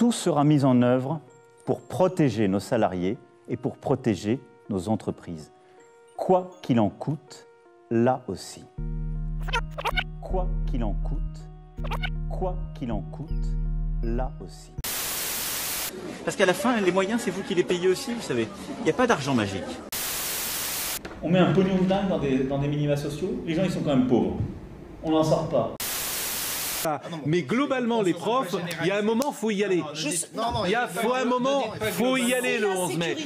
Tout sera mis en œuvre pour protéger nos salariés et pour protéger nos entreprises. Quoi qu'il en coûte, là aussi. Quoi qu'il en coûte, quoi qu'il en coûte, là aussi. Parce qu'à la fin, les moyens, c'est vous qui les payez aussi, vous savez. Il n'y a pas d'argent magique. On met un pognon de dingue dans des minima sociaux, les gens ils sont quand même pauvres. On n'en sort pas. Mais globalement, les profs, il y a un moment, faut y aller. Faut y aller le 11 mai.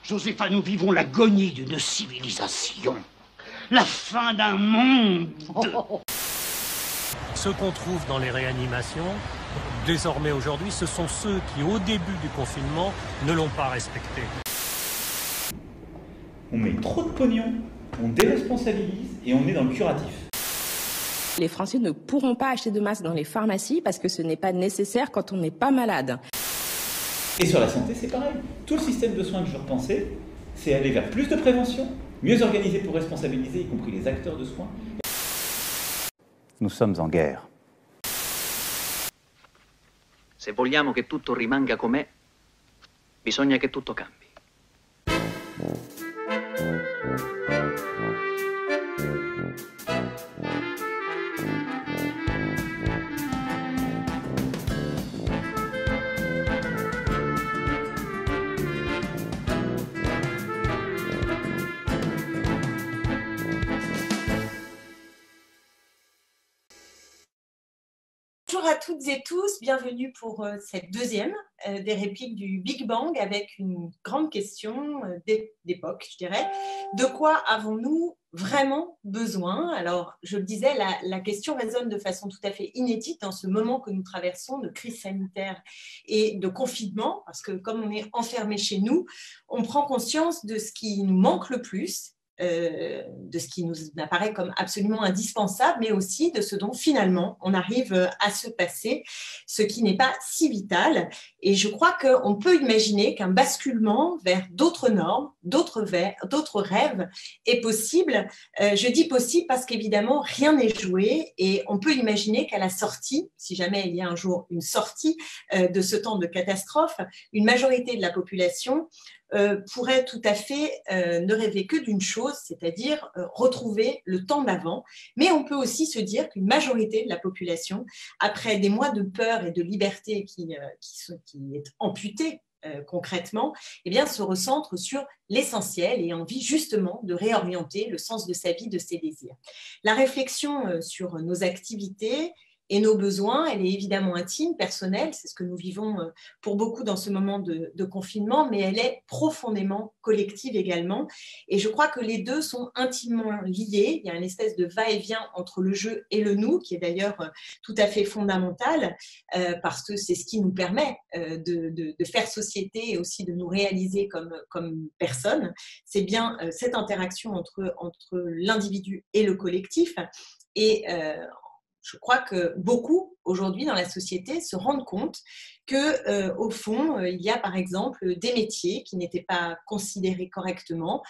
Josépha, nous vivons l'agonie d'une civilisation. La fin d'un monde. Ceux qu'on trouve dans les réanimations, désormais aujourd'hui, ce sont ceux qui, au début du confinement, ne l'ont pas respecté. On met trop de pognon, on déresponsabilise et on est dans le curatif. Les Français ne pourront pas acheter de masques dans les pharmacies parce que ce n'est pas nécessaire quand on n'est pas malade. Et sur la santé, c'est pareil. Tout le système de soins que je repensais, c'est aller vers plus de prévention, mieux organisé pour responsabiliser, y compris les acteurs de soins. Nous sommes en guerre. Se vogliamo che tutto rimanga com'è, bisogna che tutto cambi. Bonjour à toutes et tous, bienvenue pour cette deuxième des répliques du Big Bang avec une grande question d'époque, je dirais. De quoi avons-nous vraiment besoin? Alors, je le disais, la question résonne de façon tout à fait inédite dans ce moment que nous traversons de crise sanitaire et de confinement, parce que comme on est enfermé chez nous, on prend conscience de ce qui nous manque le plus, de ce qui nous apparaît comme absolument indispensable, mais aussi de ce dont finalement on arrive à se passer, ce qui n'est pas si vital. Et je crois qu'on peut imaginer qu'un basculement vers d'autres normes, d'autres rêves est possible. Je dis possible parce qu'évidemment rien n'est joué et on peut imaginer qu'à la sortie, si jamais il y a un jour une sortie de ce temps de catastrophe, une majorité de la population pourrait tout à fait ne rêver que d'une chose, c'est-à-dire retrouver le temps d'avant. Mais on peut aussi se dire qu'une majorité de la population, après des mois de peur et de liberté qui est amputée concrètement, eh bien, se recentre sur l'essentiel et a envie justement de réorienter le sens de sa vie, de ses désirs. La réflexion sur nos activités et nos besoins, elle est évidemment intime, personnelle, c'est ce que nous vivons pour beaucoup dans ce moment de confinement, mais elle est profondément collective également. Et je crois que les deux sont intimement liés. Il y a une espèce de va-et-vient entre le je et le nous, qui est d'ailleurs tout à fait fondamental, parce que c'est ce qui nous permet de faire société et aussi de nous réaliser comme personnes. C'est bien cette interaction entre l'individu et le collectif. Et je crois que beaucoup, aujourd'hui, dans la société, se rendent compte qu'au fond, il y a par exemple des métiers qui n'étaient pas considérés correctement,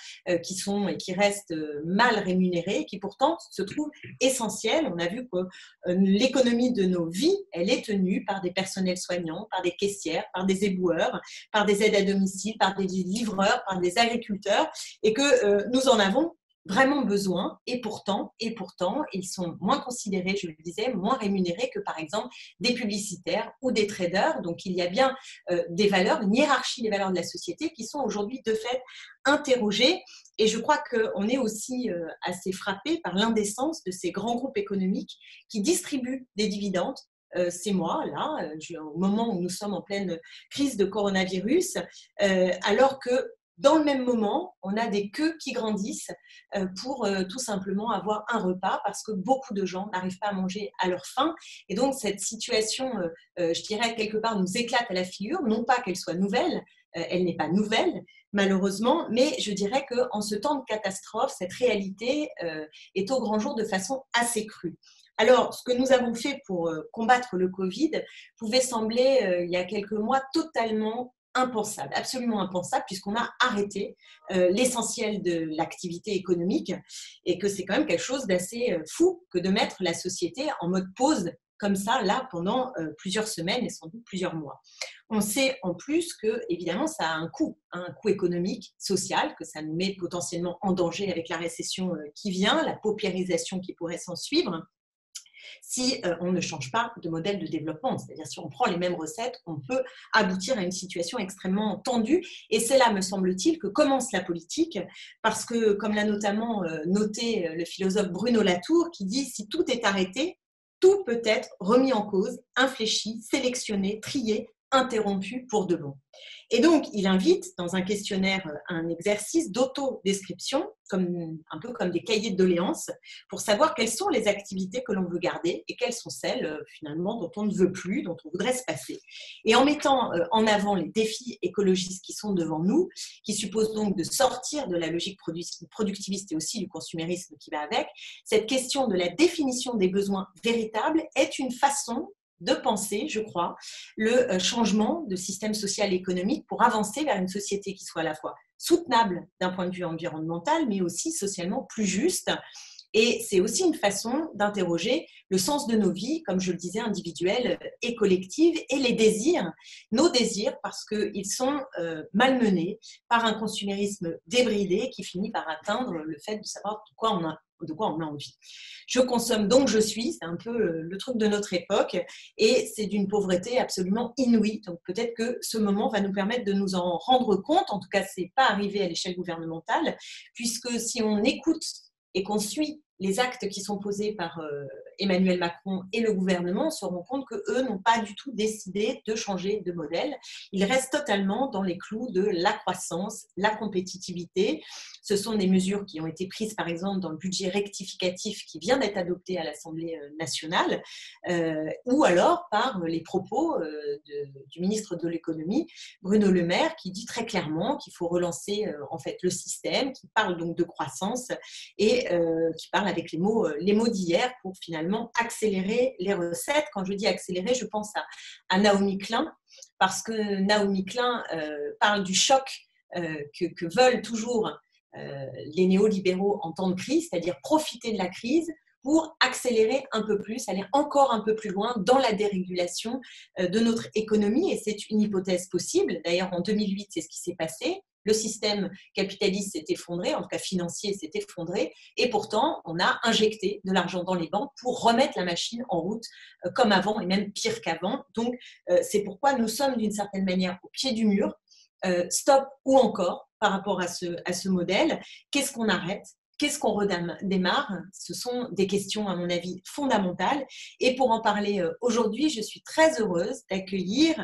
qui sont et qui restent mal rémunérés, et qui pourtant se trouvent essentiels. On a vu que l'économie de nos vies, elle est tenue par des personnels soignants, par des caissières, par des éboueurs, par des aides à domicile, par des livreurs, par des agriculteurs, et que nous en avons vraiment besoin, et pourtant, ils sont moins considérés, je le disais, moins rémunérés que par exemple des publicitaires ou des traders. Donc il y a bien des valeurs, une hiérarchie des valeurs de la société qui sont aujourd'hui de fait interrogées. Et je crois qu'on est aussi assez frappé par l'indécence de ces grands groupes économiques qui distribuent des dividendes ces mois-là, au moment où nous sommes en pleine crise de coronavirus, alors que dans le même moment, on a des queues qui grandissent pour tout simplement avoir un repas parce que beaucoup de gens n'arrivent pas à manger à leur faim. Et donc, cette situation, je dirais, quelque part, nous éclate à la figure. Non pas qu'elle soit nouvelle, elle n'est pas nouvelle, malheureusement, mais je dirais qu'en ce temps de catastrophe, cette réalité est au grand jour de façon assez crue. Alors, ce que nous avons fait pour combattre le Covid pouvait sembler, il y a quelques mois, totalement impensable, absolument impensable, puisqu'on a arrêté l'essentiel de l'activité économique et que c'est quand même quelque chose d'assez fou que de mettre la société en mode pause comme ça, là, pendant plusieurs semaines et sans doute plusieurs mois. On sait en plus que, évidemment, ça a un coût économique, social, que ça nous met potentiellement en danger avec la récession qui vient, la paupérisation qui pourrait s'en suivre, si on ne change pas de modèle de développement. C'est-à-dire, si on prend les mêmes recettes, on peut aboutir à une situation extrêmement tendue. Et c'est là, me semble-t-il, que commence la politique, parce que, comme l'a notamment noté le philosophe Bruno Latour, qui dit « si tout est arrêté, tout peut être remis en cause, infléchi, sélectionné, trié, interrompu pour de bon ». Et donc, il invite dans un questionnaire un exercice d'autodescription, un peu comme des cahiers de doléances, pour savoir quelles sont les activités que l'on veut garder et quelles sont celles, finalement, dont on ne veut plus, dont on voudrait se passer. Et en mettant en avant les défis écologistes qui sont devant nous, qui supposent donc de sortir de la logique productiviste et aussi du consumérisme qui va avec, cette question de la définition des besoins véritables est une façon de penser, je crois, le changement de système social et économique pour avancer vers une société qui soit à la fois soutenable d'un point de vue environnemental, mais aussi socialement plus juste. Et c'est aussi une façon d'interroger le sens de nos vies, comme je le disais, individuelles et collectives, et les désirs, nos désirs, parce qu'ils sont malmenés par un consumérisme débridé qui finit par atteindre le fait de savoir de quoi on a envie. Je consomme donc je suis, c'est un peu le truc de notre époque, et c'est d'une pauvreté absolument inouïe. Donc peut-être que ce moment va nous permettre de nous en rendre compte. En tout cas, ce n'est pas arrivé à l'échelle gouvernementale, puisque si on écoute et qu'on suit les actes qui sont posés par Emmanuel Macron et le gouvernement, on se rend compte qu'eux n'ont pas du tout décidé de changer de modèle. Ils restent totalement dans les clous de la croissance, la compétitivité. Ce sont des mesures qui ont été prises, par exemple, dans le budget rectificatif qui vient d'être adopté à l'Assemblée nationale, ou alors par les propos du ministre de l'économie, Bruno Le Maire, qui dit très clairement qu'il faut relancer en fait le système, qui parle donc de croissance et qui parle avec les mots d'hier pour finalement accélérer les recettes. Quand je dis accélérer, je pense à Naomi Klein, parce que Naomi Klein parle du choc que veulent toujours les néolibéraux en temps de crise, c'est-à-dire profiter de la crise pour accélérer un peu plus, aller encore un peu plus loin dans la dérégulation de notre économie. Et c'est une hypothèse possible. D'ailleurs, en 2008, c'est ce qui s'est passé. Le système capitaliste s'est effondré, en tout cas financier s'est effondré, et pourtant, on a injecté de l'argent dans les banques pour remettre la machine en route comme avant, et même pire qu'avant. Donc, c'est pourquoi nous sommes d'une certaine manière au pied du mur. Stop ou encore par rapport à ce modèle. Qu'est-ce qu'on arrête ? Qu'est-ce qu'on redémarre ? Ce sont des questions, à mon avis, fondamentales. Et pour en parler aujourd'hui, je suis très heureuse d'accueillir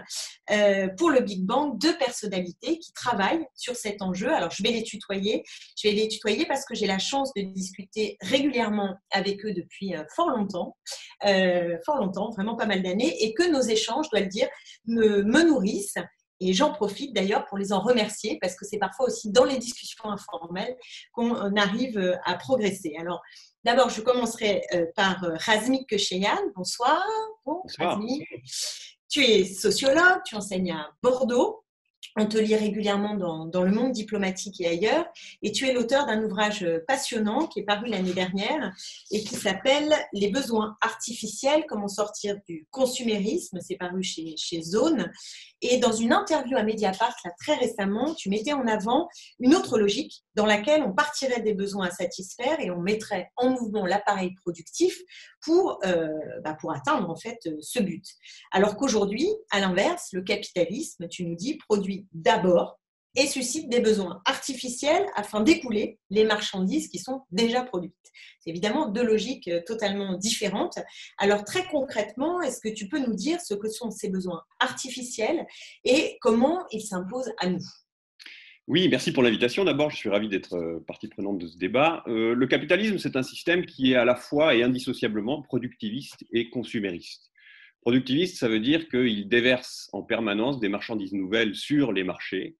pour le Big Bang 2 personnalités qui travaillent sur cet enjeu. Alors, je vais les tutoyer. Je vais les tutoyer parce que j'ai la chance de discuter régulièrement avec eux depuis fort longtemps, vraiment pas mal d'années, et que nos échanges, je dois le dire, me nourrissent. Et j'en profite d'ailleurs pour les en remercier parce que c'est parfois aussi dans les discussions informelles qu'on arrive à progresser. Alors, d'abord, je commencerai par Razmik Kecheyan. Bonsoir. Bonsoir. Razmik. Tu es sociologue, tu enseignes à Bordeaux. On te lit régulièrement dans le monde diplomatique et ailleurs. Et tu es l'auteur d'un ouvrage passionnant qui est paru l'année dernière et qui s'appelle « Les besoins artificiels, comment sortir du consumérisme ». C'est paru chez Zone. Et dans une interview à Mediapart, là, très récemment, tu mettais en avant une autre logique dans laquelle on partirait des besoins à satisfaire et on mettrait en mouvement l'appareil productif pour atteindre en fait ce but. Alors qu'aujourd'hui, à l'inverse, le capitalisme, tu nous dis, produit d'abord et suscite des besoins artificiels afin d'écouler les marchandises qui sont déjà produites. C'est évidemment 2 logiques totalement différentes. Alors très concrètement, est-ce que tu peux nous dire ce que sont ces besoins artificiels et comment ils s'imposent à nous ? Oui, merci pour l'invitation. D'abord, je suis ravi d'être partie prenante de ce débat. Le capitalisme, c'est un système qui est à la fois et indissociablement productiviste et consumériste. Productiviste, ça veut dire qu'il déverse en permanence des marchandises nouvelles sur les marchés.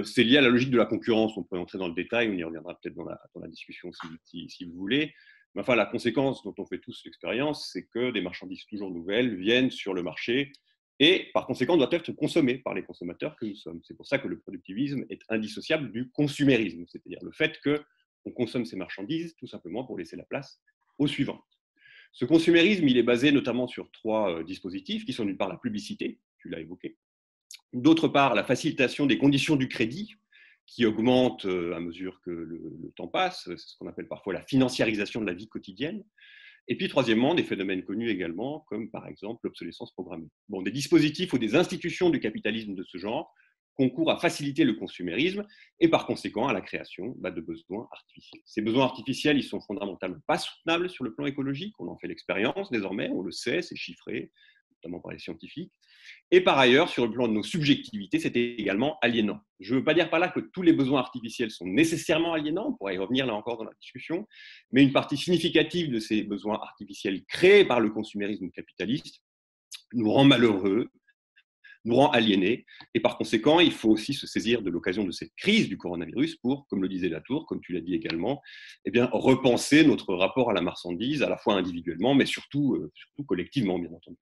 C'est lié à la logique de la concurrence. On peut entrer dans le détail, on y reviendra peut-être dans la discussion si vous voulez. Mais enfin, la conséquence dont on fait tous l'expérience, c'est que des marchandises toujours nouvelles viennent sur le marché et par conséquent doivent être consommées par les consommateurs que nous sommes. C'est pour ça que le productivisme est indissociable du consumérisme, c'est-à-dire le fait qu'on consomme ces marchandises tout simplement pour laisser la place aux suivantes. Ce consumérisme, il est basé notamment sur 3 dispositifs qui sont d'une part la publicité, tu l'as évoqué, d'autre part la facilitation des conditions du crédit, qui augmente à mesure que le temps passe, c'est ce qu'on appelle parfois la financiarisation de la vie quotidienne. Et puis, troisièmement, des phénomènes connus également, comme par exemple l'obsolescence programmée. Bon, des dispositifs ou des institutions du capitalisme de ce genre concourent à faciliter le consumérisme et par conséquent à la création de besoins artificiels. Ces besoins artificiels, ils sont fondamentalement pas soutenables sur le plan écologique, on en fait l'expérience désormais, on le sait, c'est chiffré, notamment par les scientifiques. Et par ailleurs, sur le plan de nos subjectivités, c'est également aliénant. Je ne veux pas dire par là que tous les besoins artificiels sont nécessairement aliénants, on pourra y revenir là encore dans la discussion, mais une partie significative de ces besoins artificiels créés par le consumérisme capitaliste nous rend malheureux, nous rend aliénés, et par conséquent, il faut aussi se saisir de l'occasion de cette crise du coronavirus pour, comme le disait Latour, comme tu l'as dit également, eh bien, repenser notre rapport à la marchandise, à la fois individuellement, mais surtout collectivement, bien entendu.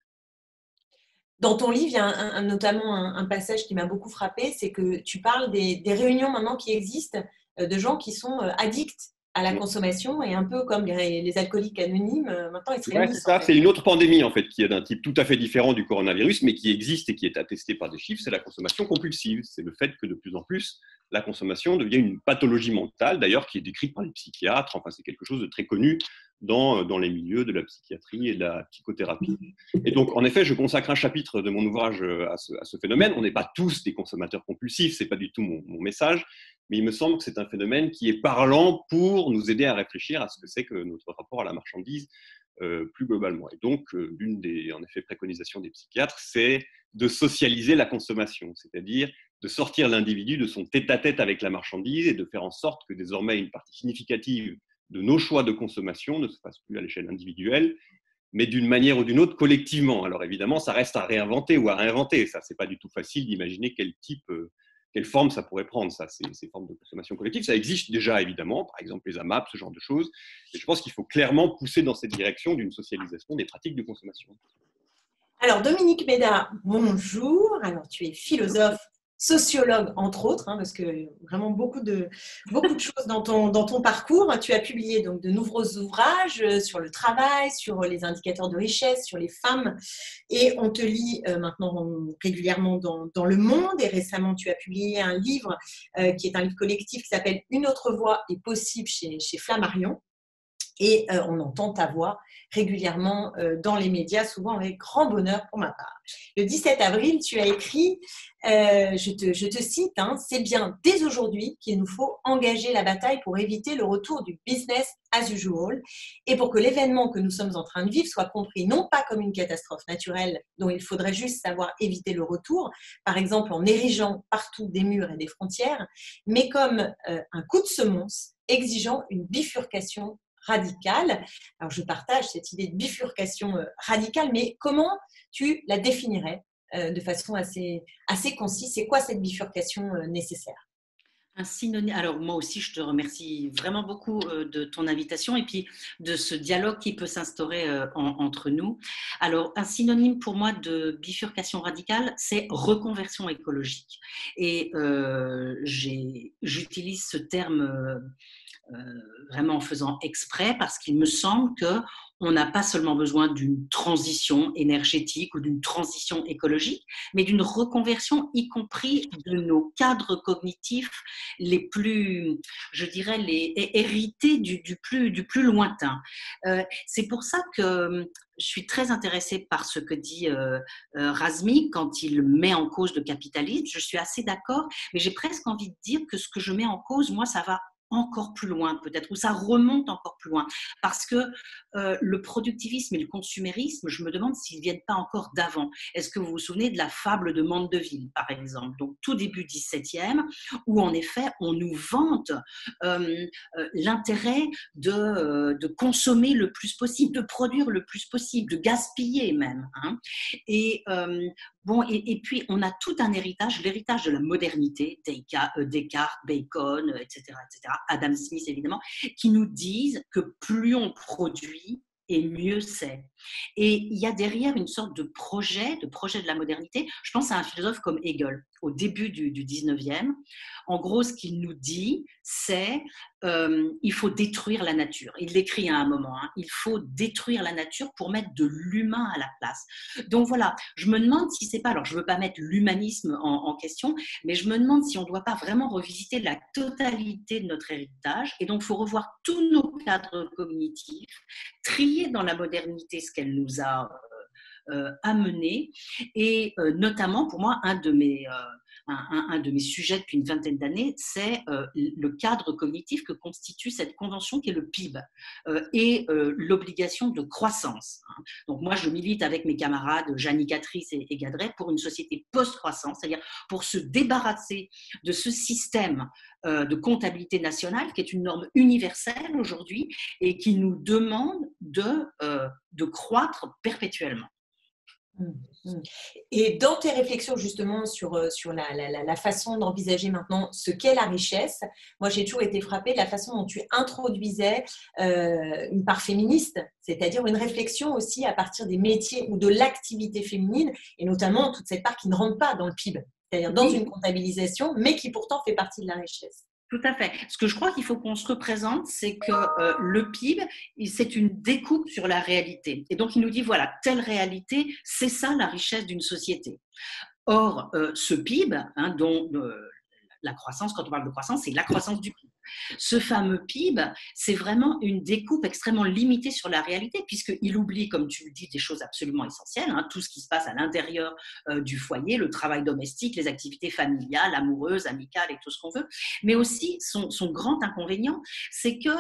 Dans ton livre, il y a notamment un passage qui m'a beaucoup frappé, c'est que tu parles des réunions maintenant qui existent de gens qui sont addicts à la consommation et un peu comme les alcooliques anonymes, maintenant ils se réunissent. C'est ça, c'est une autre pandémie en fait qui est d'un type tout à fait différent du coronavirus, mais qui existe et qui est attestée par des chiffres, c'est la consommation compulsive. C'est le fait que de plus en plus, la consommation devient une pathologie mentale, d'ailleurs qui est décrite par les psychiatres, enfin c'est quelque chose de très connu dans les milieux de la psychiatrie et de la psychothérapie. Et donc, en effet, je consacre un chapitre de mon ouvrage à ce phénomène. On n'est pas tous des consommateurs compulsifs, ce n'est pas du tout mon message, mais il me semble que c'est un phénomène qui est parlant pour nous aider à réfléchir à ce que c'est que notre rapport à la marchandise plus globalement. Et donc, l'une des en effet, préconisations des psychiatres, c'est de socialiser la consommation, c'est-à-dire de sortir l'individu de son tête-à-tête avec la marchandise et de faire en sorte que désormais une partie significative de nos choix de consommation ne se fasse plus à l'échelle individuelle, mais d'une manière ou d'une autre collectivement. Alors évidemment, ça reste à réinventer ou à réinventer. Ça, c'est pas du tout facile d'imaginer quelle forme ça pourrait prendre, ça, ces formes de consommation collective. Ça existe déjà, évidemment, par exemple les AMAP, ce genre de choses. Et je pense qu'il faut clairement pousser dans cette direction d'une socialisation des pratiques de consommation. Alors, Dominique Méda, bonjour. Alors, tu es philosophe, sociologue, entre autres, parce que vraiment beaucoup de choses dans ton parcours. Tu as publié donc de nombreux ouvrages sur le travail, sur les indicateurs de richesse, sur les femmes, et on te lit maintenant régulièrement dans Le Monde, et récemment tu as publié un livre qui est un livre collectif qui s'appelle « Une autre voie est possible » chez Flammarion. Et on entend ta voix régulièrement dans les médias, souvent avec grand bonheur pour ma part. Le 17 avril, tu as écrit, je te cite, c'est bien dès aujourd'hui qu'il nous faut engager la bataille pour éviter le retour du business as usual et pour que l'événement que nous sommes en train de vivre soit compris non pas comme une catastrophe naturelle dont il faudrait juste savoir éviter le retour, par exemple en érigeant partout des murs et des frontières, mais comme un coup de semonce exigeant une bifurcation radicale. Alors, je partage cette idée de bifurcation radicale, mais comment tu la définirais de façon assez concise? C'est quoi cette bifurcation nécessaire? Un synonyme. Alors, moi aussi, je te remercie vraiment beaucoup de ton invitation et puis de ce dialogue qui peut s'instaurer entre nous. Alors, un synonyme pour moi de bifurcation radicale, c'est reconversion écologique. Et j'utilise ce terme vraiment en faisant exprès parce qu'il me semble qu'on n'a pas seulement besoin d'une transition énergétique ou d'une transition écologique, mais d'une reconversion, y compris de nos cadres cognitifs les plus, je dirais, hérités du plus lointain. C'est pour ça que je suis très intéressée par ce que dit Razmig quand il met en cause le capitalisme. Je suis assez d'accord, mais j'ai presque envie de dire que ce que je mets en cause, moi, ça va encore plus loin peut-être, ou ça remonte encore plus loin, parce que le productivisme et le consumérisme, je me demande s'ils ne viennent pas encore d'avant. Est-ce que vous vous souvenez de la fable de Mandeville, par exemple, donc tout début 17e, où en effet on nous vante l'intérêt de consommer le plus possible, de produire le plus possible, de gaspiller même, et puis on a tout un héritage, l'héritage de la modernité, Descartes, Bacon, etc., Adam Smith évidemment, qui nous disent que plus on produit, et mieux c'est. Et il y a derrière une sorte de projet de la modernité. Je pense à un philosophe comme Hegel. au début du 19e. En gros, ce qu'il nous dit, c'est il faut détruire la nature. Il l'écrit à un moment, hein, il faut détruire la nature pour mettre de l'humain à la place. Donc voilà, je me demande si c'est pas, alors je ne veux pas mettre l'humanisme en question, mais je me demande si on ne doit pas vraiment revisiter la totalité de notre héritage, et donc il faut revoir tous nos cadres cognitifs, trier dans la modernité ce qu'elle nous a amené, et notamment pour moi un de mes sujets depuis une vingtaine d'années, c'est le cadre cognitif que constitue cette convention qui est le PIB et l'obligation de croissance. Donc moi, je milite avec mes camarades Jeannie Catrice et Gadret pour une société post-croissance, c'est-à-dire pour se débarrasser de ce système de comptabilité nationale qui est une norme universelle aujourd'hui et qui nous demande de croître perpétuellement. Et dans tes réflexions justement sur la façon d'envisager maintenant ce qu'est la richesse, moi j'ai toujours été frappée de la façon dont tu introduisais une part féministe, c'est-à-dire une réflexion aussi à partir des métiers ou de l'activité féminine, et notamment toute cette part qui ne rentre pas dans le PIB, c'est-à-dire dans une comptabilisation, mais qui pourtant fait partie de la richesse. Tout à fait. Ce que je crois qu'il faut qu'on se représente, c'est que le PIB, c'est une découpe sur la réalité. Et donc, il nous dit, voilà, telle réalité, c'est ça la richesse d'une société. Or, ce PIB, hein, dont la croissance, quand on parle de croissance, c'est la croissance du PIB. Ce fameux PIB, c'est vraiment une découpe extrêmement limitée sur la réalité, puisqu'il oublie, comme tu le dis, des choses absolument essentielles, hein, tout ce qui se passe à l'intérieur du foyer, le travail domestique, les activités familiales, amoureuses, amicales et tout ce qu'on veut. Mais aussi, son grand inconvénient, c'est qu'il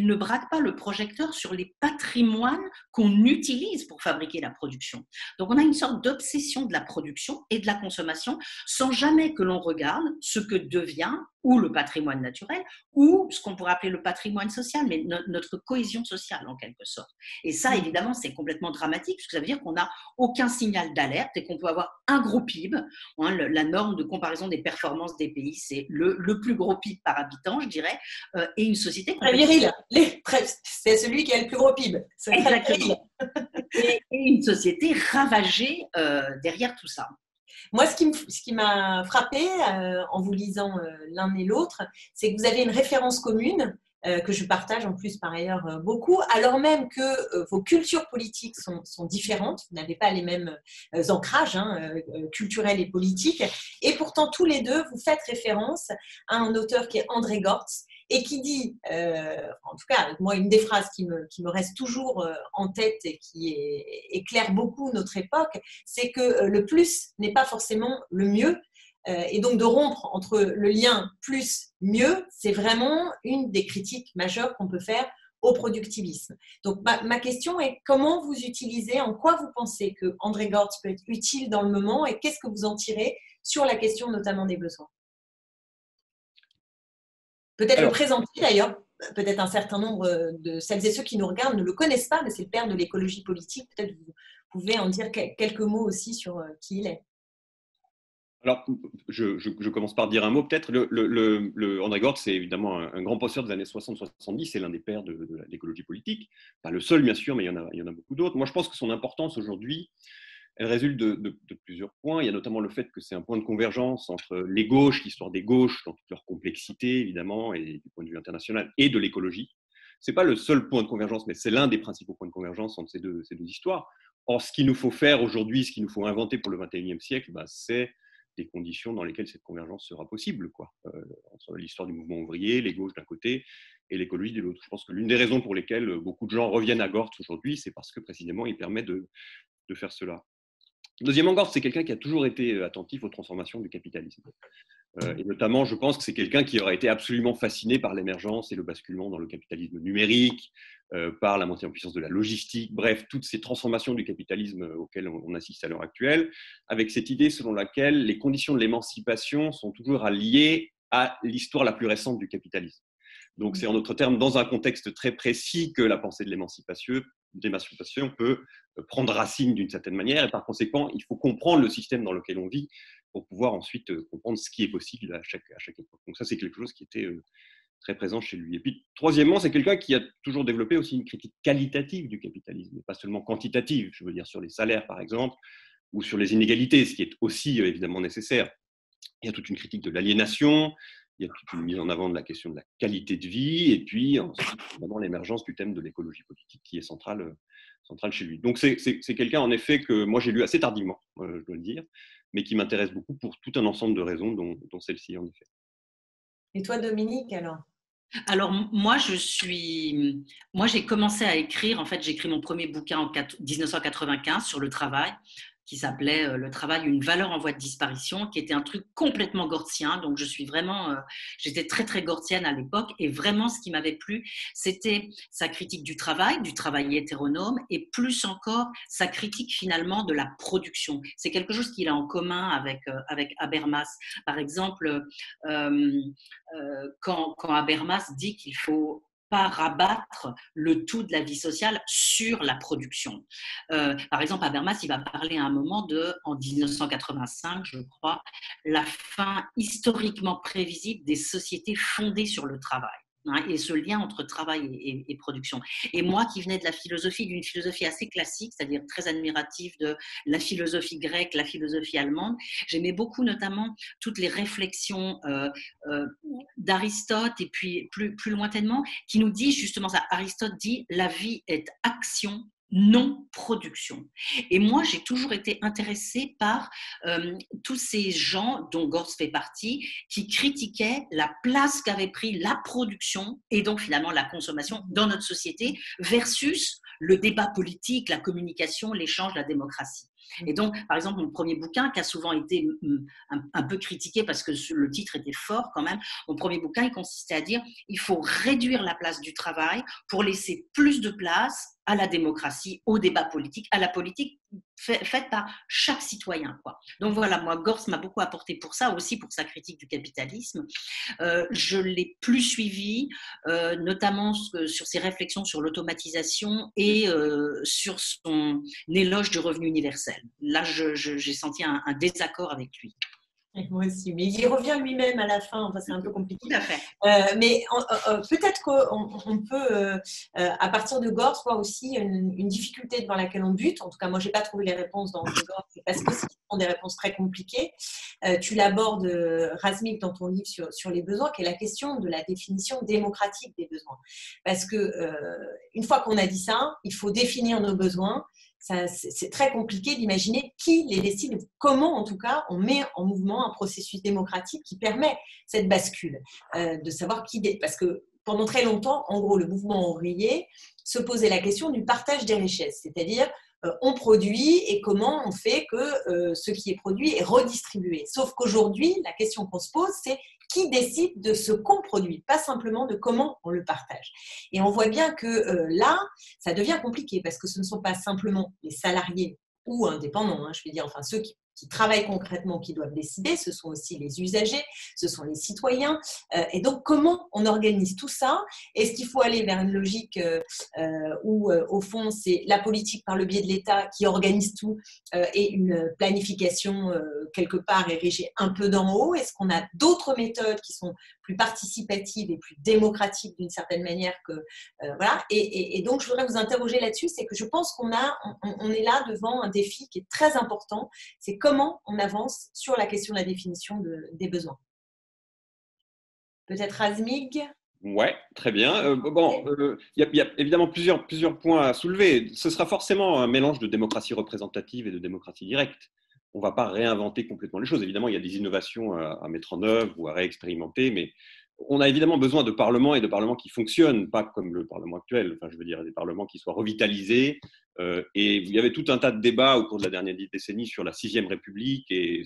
ne braque pas le projecteur sur les patrimoines qu'on utilise pour fabriquer la production. Donc, on a une sorte d'obsession de la production et de la consommation sans jamais que l'on regarde ce que devient ou le patrimoine naturel ou ce qu'on pourrait appeler le patrimoine social, mais notre cohésion sociale en quelque sorte. Et ça, évidemment, c'est complètement dramatique parce que ça veut dire qu'on n'a aucun signal d'alerte et qu'on peut avoir un gros PIB. Hein, la norme de comparaison des performances des pays, c'est le plus gros PIB par habitant, je dirais, et une société... Très viril. C'est celui qui a le plus gros PIB. Exactement. Et une société ravagée derrière tout ça. Moi, ce qui m'a frappé en vous lisant l'un et l'autre, c'est que vous avez une référence commune que je partage en plus par ailleurs beaucoup, alors même que vos cultures politiques sont différentes, vous n'avez pas les mêmes ancrages culturels et politiques, et pourtant tous les deux, vous faites référence à un auteur qui est André Gortz, et qui dit, en tout cas, moi, une des phrases qui me reste toujours en tête et qui éclaire beaucoup notre époque, c'est que le plus n'est pas forcément le mieux. Et donc, de rompre entre le lien plus-mieux, c'est vraiment une des critiques majeures qu'on peut faire au productivisme. Donc, ma question est comment vous utilisez, en quoi vous pensez que André Gortz peut être utile dans le moment et qu'est-ce que vous en tirez sur la question notamment des besoins ? Peut-être le présenter d'ailleurs, peut-être un certain nombre de celles et ceux qui nous regardent ne le connaissent pas, mais c'est le père de l'écologie politique. Peut-être vous pouvez en dire quelques mots aussi sur qui il est. Alors, je commence par dire un mot peut-être. André Gortz, c'est évidemment un grand penseur des années 60-70, c'est l'un des pères de l'écologie politique. Pas le seul, bien sûr, mais il y en a beaucoup d'autres. Moi, je pense que son importance aujourd'hui, elle résulte de plusieurs points. Il y a notamment le fait que c'est un point de convergence entre les gauches, l'histoire des gauches, dans toute leur complexité, évidemment, et du point de vue international, et de l'écologie. Ce n'est pas le seul point de convergence, mais c'est l'un des principaux points de convergence entre ces deux histoires. Or, ce qu'il nous faut faire aujourd'hui, ce qu'il nous faut inventer pour le XXIe siècle, c'est des conditions dans lesquelles cette convergence sera possible, entre l'histoire du mouvement ouvrier, les gauches d'un côté, et l'écologie de l'autre. Je pense que l'une des raisons pour lesquelles beaucoup de gens reviennent à Gortz aujourd'hui, c'est parce que précisément, il permet de faire cela. Deuxièmement, Gortz, c'est quelqu'un qui a toujours été attentif aux transformations du capitalisme. Et notamment, je pense que c'est quelqu'un qui aurait été absolument fasciné par l'émergence et le basculement dans le capitalisme numérique, par la montée en puissance de la logistique, bref, toutes ces transformations du capitalisme auxquelles on assiste à l'heure actuelle, avec cette idée selon laquelle les conditions de l'émancipation sont toujours liées à l'histoire la plus récente du capitalisme. Donc, c'est en d'autres termes, dans un contexte très précis que la pensée de l'émancipation peut prendre racine d'une certaine manière, et par conséquent, il faut comprendre le système dans lequel on vit pour pouvoir ensuite comprendre ce qui est possible à chaque époque. Donc ça, c'est quelque chose qui était très présent chez lui. Et puis, troisièmement, c'est quelqu'un qui a toujours développé aussi une critique qualitative du capitalisme, et pas seulement quantitative, je veux dire sur les salaires, par exemple, ou sur les inégalités, ce qui est aussi évidemment nécessaire. Il y a toute une critique de l'aliénation, il y a toute une mise en avant de la question de la qualité de vie, et puis ensuite, évidemment, l'émergence du thème de l'écologie politique qui est centrale chez lui. Donc c'est quelqu'un en effet que moi j'ai lu assez tardivement, je dois le dire, mais qui m'intéresse beaucoup pour tout un ensemble de raisons, dont celle-ci en effet. Et toi, Dominique, alors moi j'ai commencé à écrire, en fait j'ai écrit mon premier bouquin en 1995 sur le travail, qui s'appelait Le travail, une valeur en voie de disparition, qui était un truc complètement gortzien. Donc j'étais très très gortzienne à l'époque, et vraiment ce qui m'avait plu, c'était sa critique du travail hétéronome, et plus encore sa critique finalement de la production. C'est quelque chose qu'il a en commun avec Habermas. Par exemple, quand Habermas dit qu'il faut pas rabattre le tout de la vie sociale sur la production. Par exemple, Habermas, il va parler à un moment en 1985, je crois, la fin historiquement prévisible des sociétés fondées sur le travail. Et ce lien entre travail et production. Et moi qui venais de d'une philosophie assez classique, c'est-à-dire très admirative de la philosophie grecque, la philosophie allemande, j'aimais beaucoup notamment toutes les réflexions d'Aristote, et puis plus lointainement, qui nous dit justement ça. Aristote dit « la vie est action, non production ». Et moi, j'ai toujours été intéressée par tous ces gens, dont Gortz fait partie, qui critiquaient la place qu'avait pris la production et donc finalement la consommation dans notre société versus le débat politique, la communication, l'échange, la démocratie. Et donc, par exemple, mon premier bouquin, qui a souvent été un peu critiqué parce que le titre était fort quand même, mon premier bouquin, il consistait à dire il faut réduire la place du travail pour laisser plus de place à la démocratie, au débat politique, à la politique faite par chaque citoyen, quoi. Donc voilà, moi, Gortz m'a beaucoup apporté pour ça, aussi pour sa critique du capitalisme. Je l'ai plus suivi, notamment sur ses réflexions sur l'automatisation et sur son éloge du revenu universel. Là, j'ai senti un désaccord avec lui. Et moi aussi, mais il y revient lui-même à la fin, enfin, c'est un peu compliqué. Tout à fait. Mais peut-être qu'on peut, à partir de Gortz, voir aussi une difficulté devant laquelle on bute. En tout cas, moi, je n'ai pas trouvé les réponses dans Gortz, parce que ce sont des réponses très compliquées. Tu l'abordes, Razmik, dans ton livre sur les besoins, qui est la question de la définition démocratique des besoins. Parce que une fois qu'on a dit ça, il faut définir nos besoins. C'est très compliqué d'imaginer qui les décide, comment en tout cas on met en mouvement un processus démocratique qui permet cette bascule, de savoir parce que pendant très longtemps, en gros, le mouvement ouvrier se posait la question du partage des richesses, c'est-à-dire on produit et comment on fait que ce qui est produit est redistribué. Sauf qu'aujourd'hui, la question qu'on se pose, c'est qui décide de ce qu'on produit, pas simplement de comment on le partage. Et on voit bien que là, ça devient compliqué parce que ce ne sont pas simplement les salariés ou indépendants, je veux dire, enfin ceux qui travaillent concrètement, qui doivent décider, ce sont aussi les usagers, ce sont les citoyens. Et donc, comment on organise tout ça? Est-ce qu'il faut aller vers une logique où, au fond, c'est la politique par le biais de l'État qui organise tout et une planification quelque part érigée un peu d'en haut? Est-ce qu'on a d'autres méthodes qui sont plus participatives et plus démocratiques d'une certaine manière voilà. Et donc, je voudrais vous interroger là-dessus, c'est que je pense qu'on est là devant un défi qui est très important, c'est comment on avance sur la question de la définition des besoins. Peut-être Razmik? Ouais, très bien. Il y a évidemment plusieurs points à soulever. Ce sera forcément un mélange de démocratie représentative et de démocratie directe. On ne va pas réinventer complètement les choses. Évidemment, il y a des innovations à mettre en œuvre ou à réexpérimenter, mais on a évidemment besoin de parlements et de parlements qui fonctionnent, pas comme le Parlement actuel. Enfin, je veux dire, des parlements qui soient revitalisés. Et il y avait tout un tas de débats au cours de la dernière décennie sur la 6e République et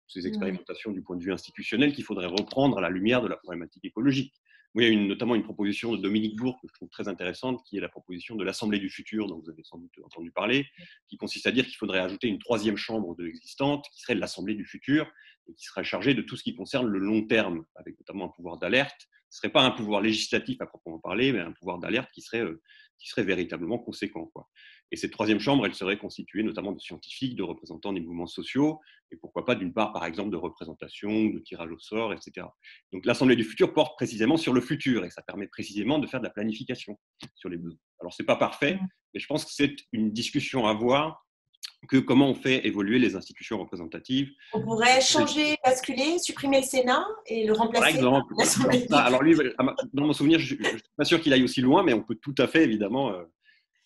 ces expérimentations du point de vue institutionnel qu'il faudrait reprendre à la lumière de la problématique écologique. Il y a notamment une proposition de Dominique Bourg que je trouve très intéressante, qui est la proposition de l'Assemblée du futur, dont vous avez sans doute entendu parler, qui consiste à dire qu'il faudrait ajouter une 3e chambre de l'existante, qui serait l'Assemblée du futur, et qui serait chargée de tout ce qui concerne le long terme, avec notamment un pouvoir d'alerte. Ce ne serait pas un pouvoir législatif à proprement parler, mais un pouvoir d'alerte qui serait véritablement conséquent, quoi. Et cette 3e chambre, elle serait constituée notamment de scientifiques, de représentants des mouvements sociaux, et pourquoi pas d'une part, par exemple, de représentation, de tirage au sort, etc. Donc l'Assemblée du futur porte précisément sur le futur, et ça permet précisément de faire de la planification sur les besoins. Alors, ce n'est pas parfait, mais je pense que c'est une discussion à avoir que comment on fait évoluer les institutions représentatives. On pourrait changer, basculer, supprimer le Sénat et le remplacer Par exemple, par l'Assemblée. alors lui, dans mon souvenir, je ne suis pas sûr qu'il aille aussi loin, mais on peut tout à fait, évidemment,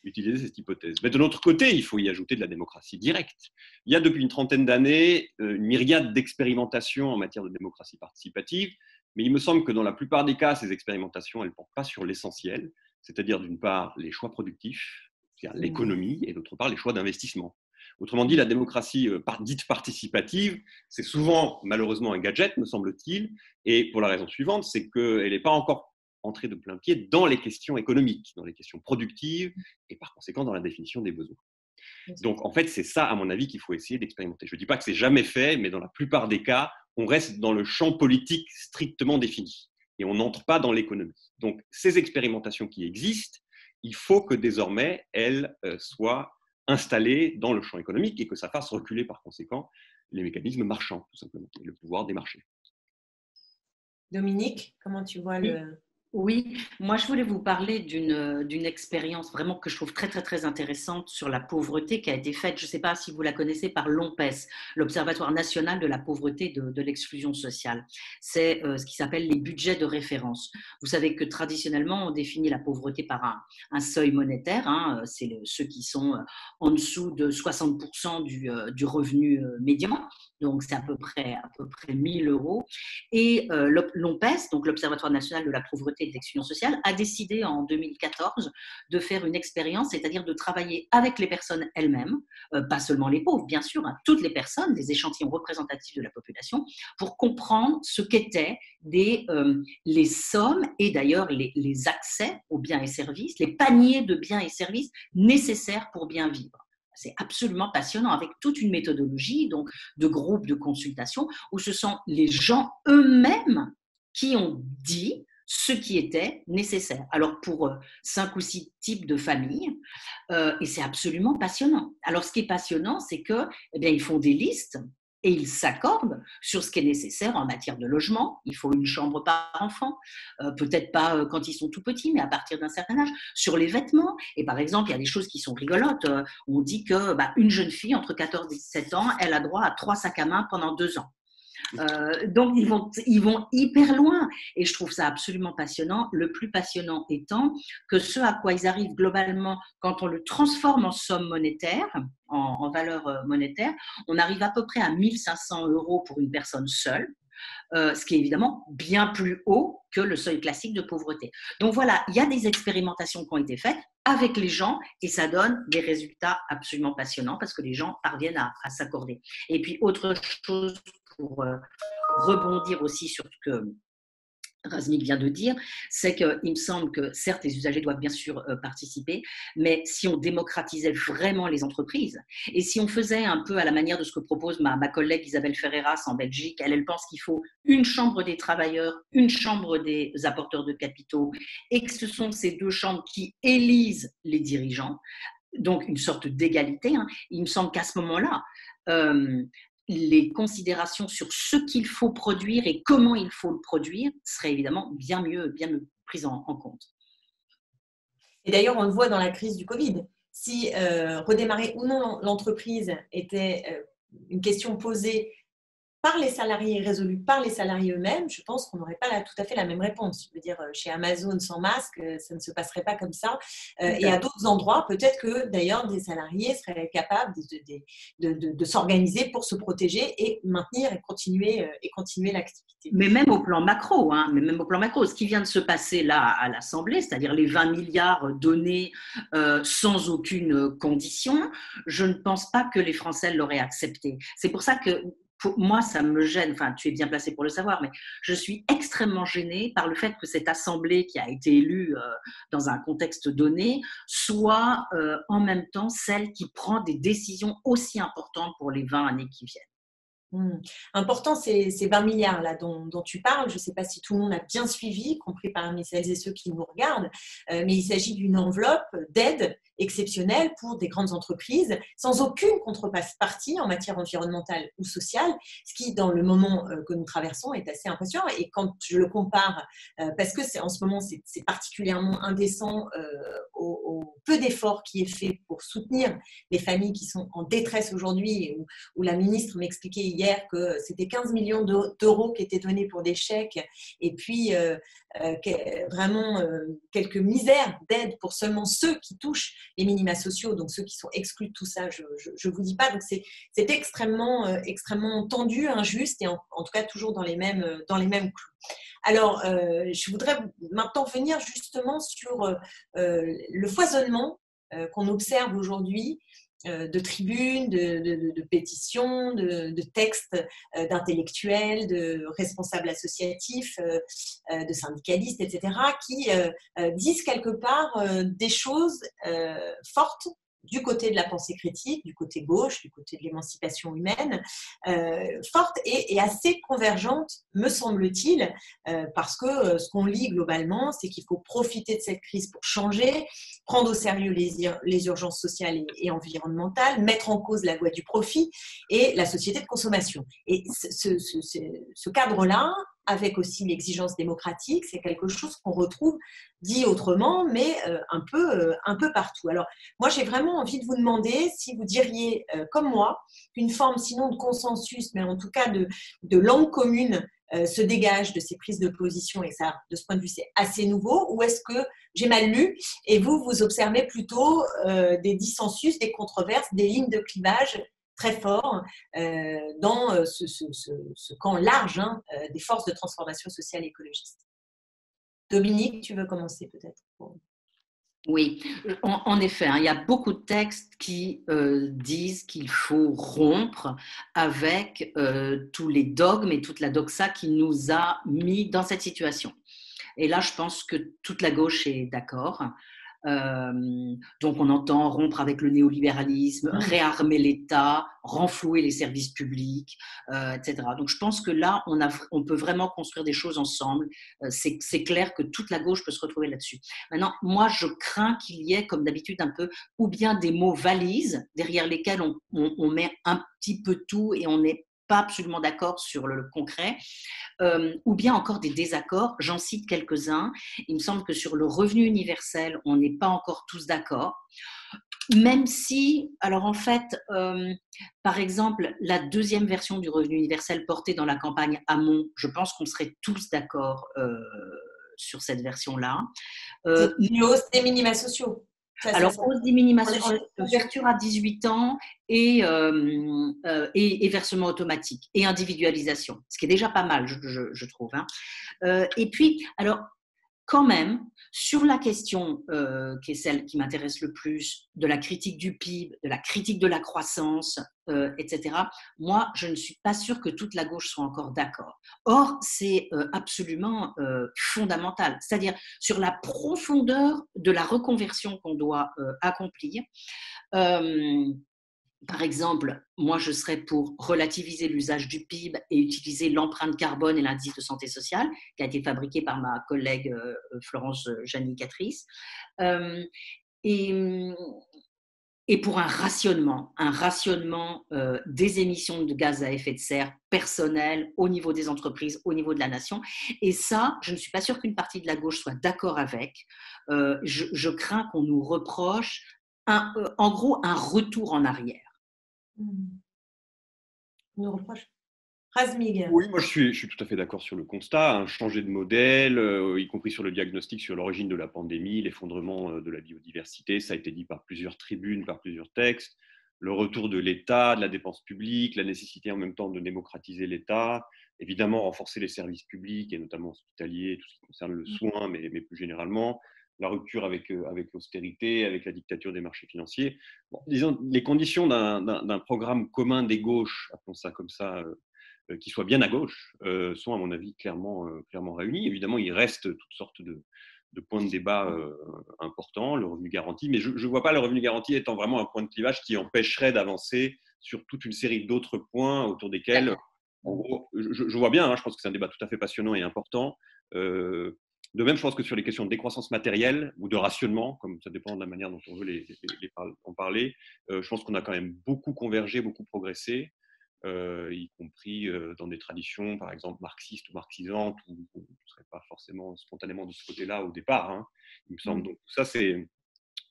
utiliser cette hypothèse. Mais de l'autre côté, il faut y ajouter de la démocratie directe. Il y a depuis une trentaine d'années une myriade d'expérimentations en matière de démocratie participative, mais il me semble que dans la plupart des cas, ces expérimentations, elles ne portent pas sur l'essentiel, c'est-à-dire d'une part les choix productifs, c'est-à-dire l'économie, et d'autre part les choix d'investissement. Autrement dit, la démocratie dite participative, c'est souvent malheureusement un gadget, me semble-t-il, et pour la raison suivante, c'est qu'elle n'est pas encore entrée de plein pied dans les questions économiques, dans les questions productives, et par conséquent dans la définition des besoins. Donc en fait, c'est ça, à mon avis, qu'il faut essayer d'expérimenter. Je ne dis pas que c'est jamais fait, mais dans la plupart des cas, on reste dans le champ politique strictement défini, et on n'entre pas dans l'économie. Donc ces expérimentations qui existent, il faut que désormais, elles soient installées dans le champ économique et que ça fasse reculer par conséquent les mécanismes marchands, tout simplement, et le pouvoir des marchés. Dominique, comment tu vois le… Oui, moi je voulais vous parler d'une expérience vraiment que je trouve très très très intéressante sur la pauvreté qui a été faite, je ne sais pas si vous la connaissez, par l'ONPES, l'Observatoire national de la pauvreté de l'exclusion sociale. C'est ce qui s'appelle les budgets de référence. Vous savez que traditionnellement on définit la pauvreté par un seuil monétaire, hein, c'est ceux qui sont en dessous de 60% du revenu médian. Donc c'est à peu près 1 000 €. Et l'ONPES, donc l'Observatoire national de la pauvreté et de l'exclusion sociale, a décidé en 2014 de faire une expérience, c'est-à-dire de travailler avec les personnes elles-mêmes, pas seulement les pauvres, bien sûr, hein, toutes les personnes, des échantillons représentatifs de la population, pour comprendre ce qu'étaient les sommes et d'ailleurs les accès aux biens et services, les paniers de biens et services nécessaires pour bien vivre. C'est absolument passionnant, avec toute une méthodologie donc, de groupes de consultation où ce sont les gens eux-mêmes qui ont dit ce qui était nécessaire. Alors pour 5 ou 6 types de familles, et c'est absolument passionnant. Alors ce qui est passionnant, c'est que, eh bien, ils font des listes et ils s'accordent sur ce qui est nécessaire en matière de logement. Il faut une chambre par enfant, peut-être pas quand ils sont tout petits, mais à partir d'un certain âge. Sur les vêtements, et par exemple, il y a des choses qui sont rigolotes. On dit que une jeune fille entre 14 et 17 ans, elle a droit à 3 sacs à main pendant 2 ans. Donc ils vont hyper loin et je trouve ça absolument passionnant, le plus passionnant étant que ce à quoi ils arrivent globalement quand on le transforme en somme monétaire, en valeur monétaire, on arrive à peu près à 1 500 € pour une personne seule, ce qui est évidemment bien plus haut que le seuil classique de pauvreté. Donc voilà, il y a des expérimentations qui ont été faites avec les gens et ça donne des résultats absolument passionnants parce que les gens parviennent à s'accorder. Et puis autre chose pour rebondir aussi sur ce que Razmik vient de dire, c'est qu'il me semble que certes les usagers doivent bien sûr participer, mais si on démocratisait vraiment les entreprises et si on faisait un peu à la manière de ce que propose ma collègue Isabelle Ferreiras en Belgique, elle pense qu'il faut une chambre des travailleurs, une chambre des apporteurs de capitaux et que ce sont ces 2 chambres qui élisent les dirigeants, donc une sorte d'égalité, hein. Il me semble qu'à ce moment-là, les considérations sur ce qu'il faut produire et comment il faut le produire seraient évidemment bien mieux prises en compte. Et d'ailleurs, on le voit dans la crise du Covid. Si redémarrer ou non l'entreprise était une question posée par les salariés, résolue par les salariés eux-mêmes, je pense qu'on n'aurait pas tout à fait la même réponse. Je veux dire, chez Amazon sans masque, ça ne se passerait pas comme ça. Et à d'autres endroits, peut-être que d'ailleurs des salariés seraient capables de s'organiser pour se protéger et maintenir et continuer l'activité. Mais même au plan macro, ce qui vient de se passer là à l'Assemblée, c'est-à-dire les 20 milliards donnés sans aucune condition, je ne pense pas que les Français l'auraient accepté. C'est pour ça que pour moi, ça me gêne, enfin tu es bien placé pour le savoir, mais je suis extrêmement gênée par le fait que cette assemblée qui a été élue dans un contexte donné soit en même temps celle qui prend des décisions aussi importantes pour les 20 années qui viennent. Important, ces 20 milliards là dont tu parles. Je ne sais pas si tout le monde a bien suivi, y compris parmi celles et ceux qui nous regardent, mais il s'agit d'une enveloppe d'aide exceptionnelle pour des grandes entreprises, sans aucune contrepartie en matière environnementale ou sociale, ce qui, dans le moment que nous traversons, est assez impressionnant. Et quand je le compare, parce que en ce moment, c'est particulièrement indécent au peu d'efforts qui est fait pour soutenir les familles qui sont en détresse aujourd'hui, où la ministre m'expliquait hier que c'était 15 millions d'euros qui étaient donnés pour des chèques, et puis vraiment quelques misères d'aide pour seulement ceux qui touchent les minima sociaux, donc ceux qui sont exclus de tout ça, je ne vous dis pas. Donc c'est extrêmement tendu, injuste, et en tout cas toujours dans les mêmes clous. Alors, je voudrais maintenant venir justement sur le foisonnement qu'on observe aujourd'hui de tribunes, de pétitions, de textes d'intellectuels, de responsables associatifs, de syndicalistes, etc., qui disent quelque part des choses fortes du côté de la pensée critique, du côté gauche, du côté de l'émancipation humaine, forte et assez convergente, me semble-t-il, parce que ce qu'on lit globalement, c'est qu'il faut profiter de cette crise pour changer, prendre au sérieux les urgences sociales et environnementales, mettre en cause la loi du profit et la société de consommation. Et ce cadre-là, avec aussi l'exigence démocratique, c'est quelque chose qu'on retrouve dit autrement, mais un peu partout. Alors, moi, j'ai vraiment envie de vous demander si vous diriez, comme moi, qu'une forme, sinon de consensus, mais en tout cas de langue commune se dégage de ces prises de position, et ça, de ce point de vue, c'est assez nouveau, ou est-ce que j'ai mal lu et vous observez plutôt des dissensus, des controverses, des lignes de clivage très forts dans ce camp large des forces de transformation sociale et écologiste. Dominique, tu veux commencer peut-être? Oui, en effet, il y a beaucoup de textes qui disent qu'il faut rompre avec tous les dogmes et toute la doxa qui nous a mis dans cette situation. Et là, je pense que toute la gauche est d'accord. Donc, on entend rompre avec le néolibéralisme, réarmer l'État, renflouer les services publics, etc. Donc, je pense que là, on peut vraiment construire des choses ensemble. C'est clair que toute la gauche peut se retrouver là-dessus. Maintenant, moi, je crains qu'il y ait, comme d'habitude, un peu, ou bien des mots valises derrière lesquels on met un petit peu tout et on n'est pas absolument d'accord sur le concret, ou bien encore des désaccords. J'en cite quelques-uns. Il me semble que sur le revenu universel, on n'est pas encore tous d'accord. Même si, alors en fait, par exemple, la deuxième version du revenu universel portée dans la campagne Hamon, je pense qu'on serait tous d'accord sur cette version-là. C'est une hausse des minima sociaux. Alors, hausse des minima sociaux, ouverture à 18 ans et versement automatique et individualisation, ce qui est déjà pas mal, je trouve. Et puis, alors, quand même, sur la question qui est celle qui m'intéresse le plus, de la critique du PIB, de la critique de la croissance, etc., moi, je ne suis pas sûre que toute la gauche soit encore d'accord. Or, c'est absolument fondamental, c'est-à-dire sur la profondeur de la reconversion qu'on doit accomplir. Par exemple, moi, je serais pour relativiser l'usage du PIB et utiliser l'empreinte carbone et l'indice de santé sociale, qui a été fabriqué par ma collègue Florence Jany-Catrice. Et pour un rationnement des émissions de gaz à effet de serre personnelles au niveau des entreprises, au niveau de la nation. Et ça, je ne suis pas sûre qu'une partie de la gauche soit d'accord avec. Je crains qu'on nous reproche, en gros, un retour en arrière. On nous reproche. Razmig. Oui, moi je suis tout à fait d'accord sur le constat, changer de modèle, y compris sur le diagnostic sur l'origine de la pandémie, l'effondrement de la biodiversité, ça a été dit par plusieurs tribunes, par plusieurs textes, le retour de l'État, de la dépense publique, la nécessité en même temps de démocratiser l'État, évidemment renforcer les services publics et notamment hospitaliers, tout ce qui concerne le soin, mais plus généralement, la rupture avec l'austérité, avec la dictature des marchés financiers. Bon, disons, les conditions d'un programme commun des gauches, appelons ça comme ça, qui soit bien à gauche, sont à mon avis clairement réunis. Évidemment, il reste toutes sortes de points de débat importants, le revenu garanti, mais je ne vois pas le revenu garanti étant vraiment un point de clivage qui empêcherait d'avancer sur toute une série d'autres points autour desquels, en gros, je vois bien, je pense que c'est un débat tout à fait passionnant et important, De même, je pense que sur les questions de décroissance matérielle ou de rationnement, comme ça dépend de la manière dont on veut en parler, je pense qu'on a quand même beaucoup convergé, beaucoup progressé, y compris dans des traditions, par exemple, marxistes ou marxisantes, où on ne serait pas forcément spontanément de ce côté-là au départ, hein, il me semble. Donc ça, c'est…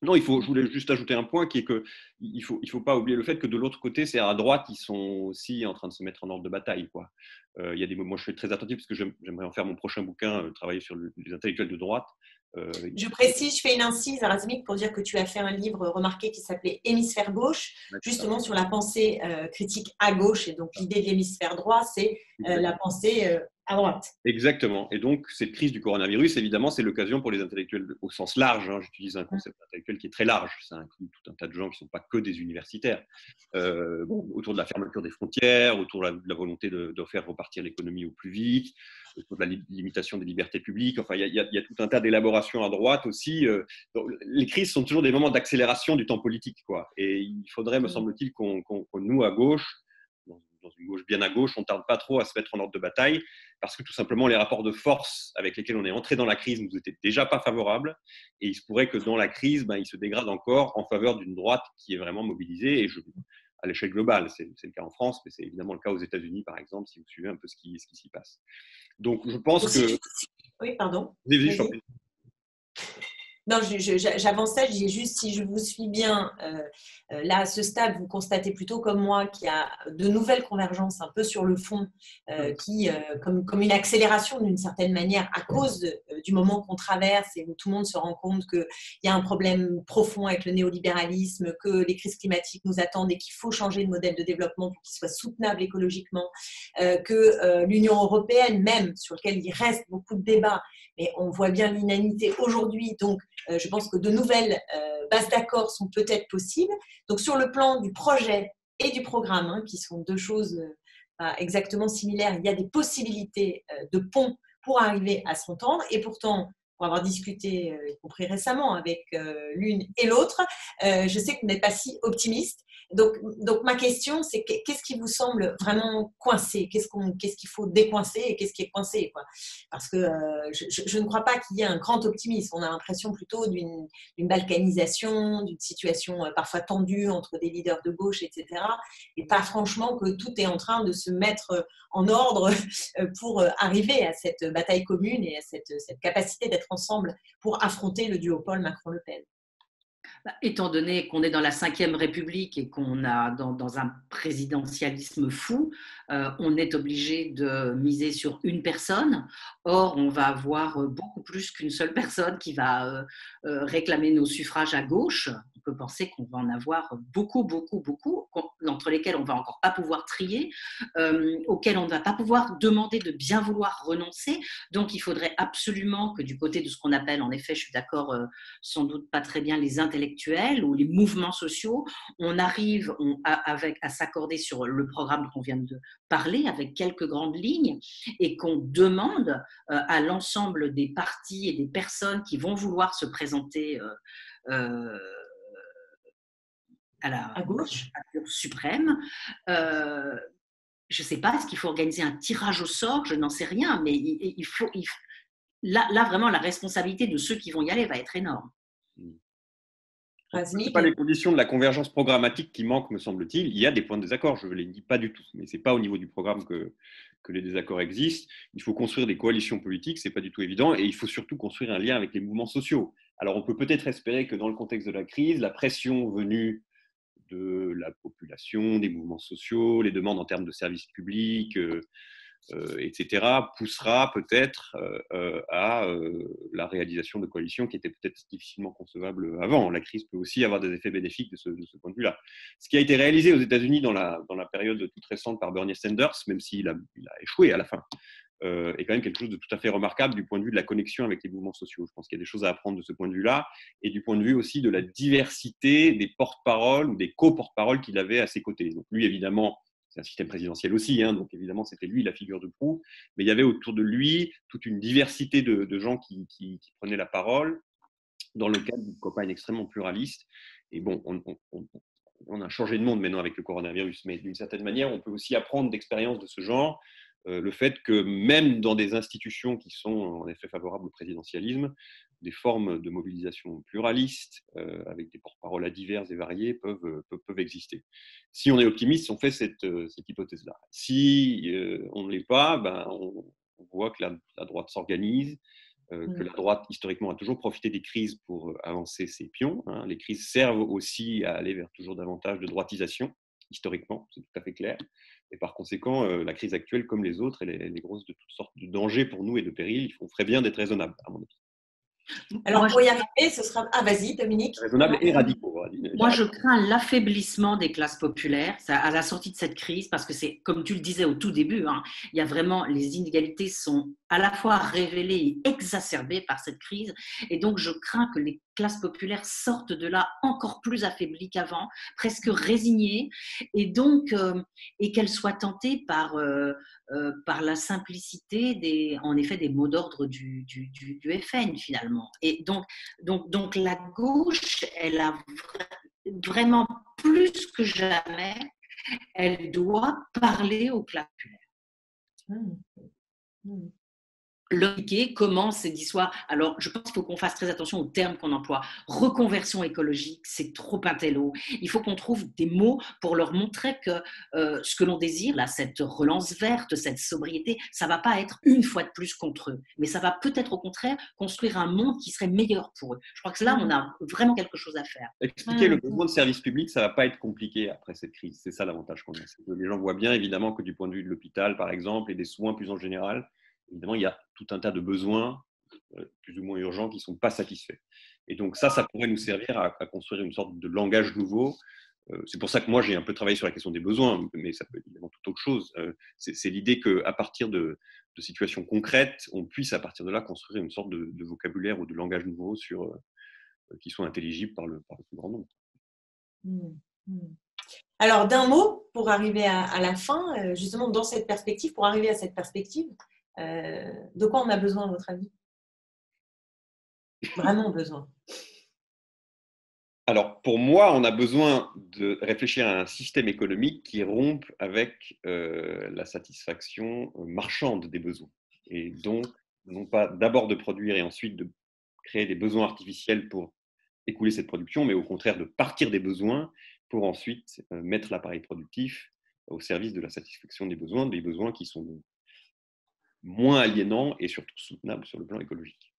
Non, je voulais juste ajouter un point qui est qu'il ne faut pas oublier le fait que de l'autre côté, c'est à droite, ils sont aussi en train de se mettre en ordre de bataille, quoi. Il y a des moments, moi je suis très attentif parce que j'aimerais en faire mon prochain bouquin, travailler sur les intellectuels de droite. Je précise, je fais une incise, Razmik, pour dire que tu as fait un livre remarqué qui s'appelait Hémisphère gauche, justement sur la pensée critique à gauche. Et donc l'idée de l'hémisphère droit, c'est la pensée à droite. Exactement. Et donc, cette crise du coronavirus, évidemment, c'est l'occasion pour les intellectuels au sens large. Hein, j'utilise un concept intellectuel qui est très large. Ça inclut tout un tas de gens qui ne sont pas que des universitaires. Autour de la fermeture des frontières, autour de la volonté de faire repartir l'économie au plus vite, autour de la limitation des libertés publiques. Enfin, il y a tout un tas d'élaborations à droite aussi. Donc, les crises sont toujours des moments d'accélération du temps politique, quoi. Et il faudrait, me semble-t-il, qu'on nous, à gauche, dans une gauche bien à gauche, on ne tarde pas trop à se mettre en ordre de bataille, parce que tout simplement les rapports de force avec lesquels on est entré dans la crise nous étaient déjà pas favorables, et il se pourrait que dans la crise, ils se dégradent encore en faveur d'une droite qui est vraiment mobilisée, à l'échelle globale. C'est le cas en France, mais c'est évidemment le cas aux États-Unis, par exemple, si vous suivez un peu ce qui s'y passe. Donc je pense que… Oui, pardon. Vas-y. Non, j'avançais, je disais juste, si je vous suis bien, là, à ce stade, vous constatez plutôt comme moi qu'il y a de nouvelles convergences un peu sur le fond, comme une accélération d'une certaine manière à cause du moment qu'on traverse et où tout le monde se rend compte qu'il y a un problème profond avec le néolibéralisme, que les crises climatiques nous attendent et qu'il faut changer de modèle de développement pour qu'il soit soutenable écologiquement, que l'Union européenne même, sur lequel il reste beaucoup de débats, mais on voit bien l'inanité aujourd'hui, donc je pense que de nouvelles bases d'accord sont peut-être possibles. Donc sur le plan du projet et du programme, qui sont deux choses exactement similaires, il y a des possibilités de pont pour arriver à s'entendre. Et pourtant, pour avoir discuté, y compris récemment, avec l'une et l'autre, je sais que vous n'êtes pas si optimiste. Donc ma question, c'est qu'est-ce qui vous semble vraiment coincé? Qu'est-ce qu'il faut décoincer et qu'est-ce qui est coincé, quoi? Parce que je ne crois pas qu'il y ait un grand optimisme. On a l'impression plutôt d'une balkanisation, d'une situation parfois tendue entre des leaders de gauche, etc. Et pas franchement que tout est en train de se mettre en ordre pour arriver à cette bataille commune et à cette capacité d'être ensemble pour affronter le duopole Macron-Le Pen. Étant donné qu'on est dans la Ve République et qu'on a dans un présidentialisme fou, on est obligé de miser sur une personne. Or, on va avoir beaucoup plus qu'une seule personne qui va réclamer nos suffrages à gauche. On peut penser qu'on va en avoir beaucoup, entre lesquels on ne va encore pas pouvoir trier, auxquels on ne va pas pouvoir demander de bien vouloir renoncer. Donc, il faudrait absolument que du côté de ce qu'on appelle, en effet, je suis d'accord, sans doute pas très bien, les intellectuels ou les mouvements sociaux, on arrive à s'accorder sur le programme qu'on vient de parler, avec quelques grandes lignes, et qu'on demande à l'ensemble des partis et des personnes qui vont vouloir se présenter à gauche, à la suprême. Je ne sais pas, est-ce qu'il faut organiser un tirage au sort? Je n'en sais rien, mais là, vraiment, la responsabilité de ceux qui vont y aller va être énorme. Ce n'est pas les conditions de la convergence programmatique qui manquent, me semble-t-il. Il y a des points de désaccord, je ne les dis pas du tout, mais ce n'est pas au niveau du programme que les désaccords existent. Il faut construire des coalitions politiques, ce n'est pas du tout évident, et il faut surtout construire un lien avec les mouvements sociaux. Alors on peut peut-être espérer que dans le contexte de la crise, la pression venue de la population, des mouvements sociaux, les demandes en termes de services publics, etc., poussera peut-être à la réalisation de coalitions qui étaient peut-être difficilement concevables avant. La crise peut aussi avoir des effets bénéfiques de ce point de vue-là. Ce qui a été réalisé aux États-Unis dans la période toute récente par Bernie Sanders, même s'il a échoué à la fin, est quand même quelque chose de tout à fait remarquable du point de vue de la connexion avec les mouvements sociaux. Je pense qu'il y a des choses à apprendre de ce point de vue-là, et du point de vue aussi de la diversité des porte-paroles ou des co-porte-paroles qu'il avait à ses côtés. Donc lui, évidemment, c'est un système présidentiel aussi, hein, donc évidemment, c'était lui la figure de proue, mais il y avait autour de lui toute une diversité de gens qui prenaient la parole dans le cadre d'une campagne extrêmement pluraliste. Et bon, on a changé de monde maintenant avec le coronavirus, mais d'une certaine manière, on peut aussi apprendre d'expériences de ce genre le fait que même dans des institutions qui sont en effet favorables au présidentialisme, des formes de mobilisation pluralistes, avec des porte-paroles divers et variés, peuvent exister. Si on est optimiste, on fait cette hypothèse-là. Si on ne l'est pas, on voit que la droite s'organise, que la droite, historiquement, a toujours profité des crises pour avancer ses pions. Les crises servent aussi à aller vers toujours davantage de droitisation, historiquement, c'est tout à fait clair. Et par conséquent, la crise actuelle, comme les autres, elle est grosse de toutes sortes de dangers pour nous et de périls. On ferait bien d'être raisonnable, à mon avis. Alors, pour y arriver, ce sera… Ah, vas-y, Dominique. Raisonnable et radicaux. Moi, je crains l'affaiblissement des classes populaires à la sortie de cette crise, parce que c'est, comme tu le disais au tout début, il y a vraiment, les inégalités sont à la fois révélées et exacerbées par cette crise. Et donc, je crains que les classes populaires sortent de là encore plus affaiblies qu'avant, presque résignées, et donc, et qu'elles soient tentées par la simplicité en effet, des mots d'ordre du FN, finalement. Et donc la gauche, elle a vraiment plus que jamais, elle doit parler aux classes populaires. Logiquer comment c'est d'histoire. Alors, je pense qu'il faut qu'on fasse très attention aux termes qu'on emploie. Reconversion écologique, c'est trop intello. Il faut qu'on trouve des mots pour leur montrer que ce que l'on désire, là, cette relance verte, cette sobriété, ça ne va pas être une fois de plus contre eux, mais ça va peut-être au contraire construire un monde qui serait meilleur pour eux. Je crois que là, on a vraiment quelque chose à faire. Expliquer le besoin de service public, ça ne va pas être compliqué après cette crise. C'est ça l'avantage qu'on a. Les gens voient bien, évidemment, que du point de vue de l'hôpital, par exemple, et des soins plus en général, évidemment, il y a tout un tas de besoins plus ou moins urgents qui ne sont pas satisfaits. Et donc ça pourrait nous servir à construire une sorte de langage nouveau. C'est pour ça que moi, j'ai un peu travaillé sur la question des besoins, mais ça peut être évidemment toute autre chose. C'est l'idée qu'à partir de situations concrètes, on puisse, à partir de là, construire une sorte de vocabulaire ou de langage nouveau qui soit intelligible par le plus grand nombre. Alors, d'un mot, pour arriver à la fin, justement, dans cette perspective, pour arriver à cette perspective, de quoi on a besoin, à votre avis? Vraiment besoin. Alors, pour moi, on a besoin de réfléchir à un système économique qui rompe avec la satisfaction marchande des besoins. Et donc, non pas d'abord de produire et ensuite de créer des besoins artificiels pour écouler cette production, mais au contraire de partir des besoins pour ensuite mettre l'appareil productif au service de la satisfaction des besoins qui sont moins aliénants et surtout soutenables sur le plan écologique.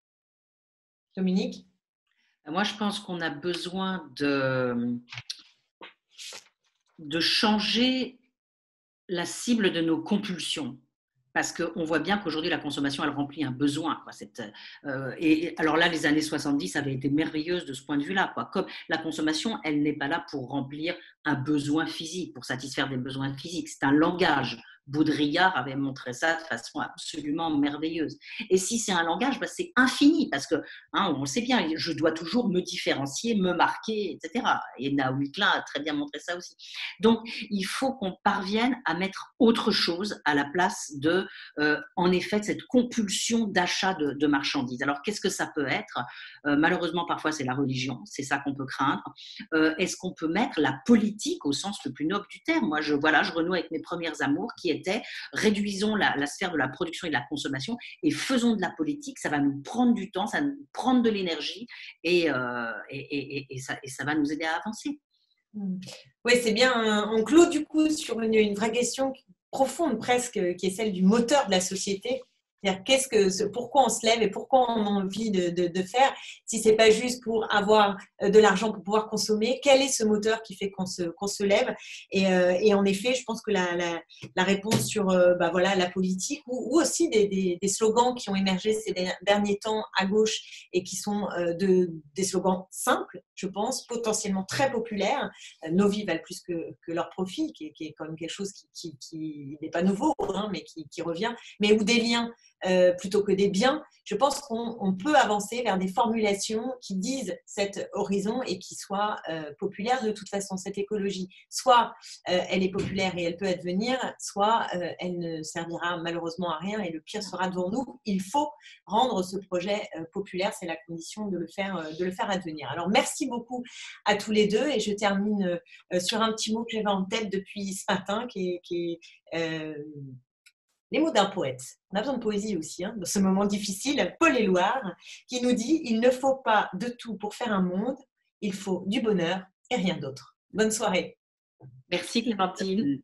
Dominique? Moi, je pense qu'on a besoin de changer la cible de nos compulsions. Parce qu'on voit bien qu'aujourd'hui, la consommation, elle remplit un besoin. Et alors là, les années 70 avaient été merveilleuses de ce point de vue-là. Comme la consommation, elle n'est pas là pour remplir un besoin physique, pour satisfaire des besoins physiques. C'est un langage. Baudrillard avait montré ça de façon absolument merveilleuse. Et si c'est un langage, c'est infini, parce que on le sait bien, je dois toujours me différencier, me marquer, etc. Et Naomi Klein a très bien montré ça aussi. Donc, il faut qu'on parvienne à mettre autre chose à la place de, en effet, de cette compulsion d'achat de marchandises. Alors, qu'est-ce que ça peut être? Malheureusement, parfois, c'est la religion, c'est ça qu'on peut craindre. Est-ce qu'on peut mettre la politique au sens le plus noble du terme? Moi, je renoue avec mes premières amours qui était réduisons la sphère de la production et de la consommation et faisons de la politique. Ça va nous prendre du temps, ça va nous prendre de l'énergie et ça va nous aider à avancer. Oui, c'est bien. On clôt du coup sur une vraie question profonde presque, qui est celle du moteur de la société. C'est-à-dire pourquoi on se lève et pourquoi on a envie de faire, si ce n'est pas juste pour avoir de l'argent pour pouvoir consommer. Quel est ce moteur qui fait qu'on se lève? Et en effet, je pense que la réponse sur la politique ou aussi des slogans qui ont émergé ces derniers temps à gauche et qui sont des slogans simples, je pense, potentiellement très populaires. Nos vies valent plus que leur profit, qui est quand même quelque chose qui n'est pas nouveau, mais qui revient, mais où des liens plutôt que des biens. Je pense qu'on peut avancer vers des formulations qui disent cet horizon et qui soient populaires de toute façon. Cette écologie, soit elle est populaire et elle peut advenir, soit elle ne servira malheureusement à rien et le pire sera devant nous. Il faut rendre ce projet populaire, c'est la condition de le faire advenir. Alors merci beaucoup à tous les deux et je termine sur un petit mot que j'avais en tête depuis ce matin qui est les mots d'un poète. On a besoin de poésie aussi, hein, dans ce moment difficile. Paul Éluard, qui nous dit « Il ne faut pas de tout pour faire un monde, il faut du bonheur et rien d'autre ». Bonne soirée. Merci Clémentine.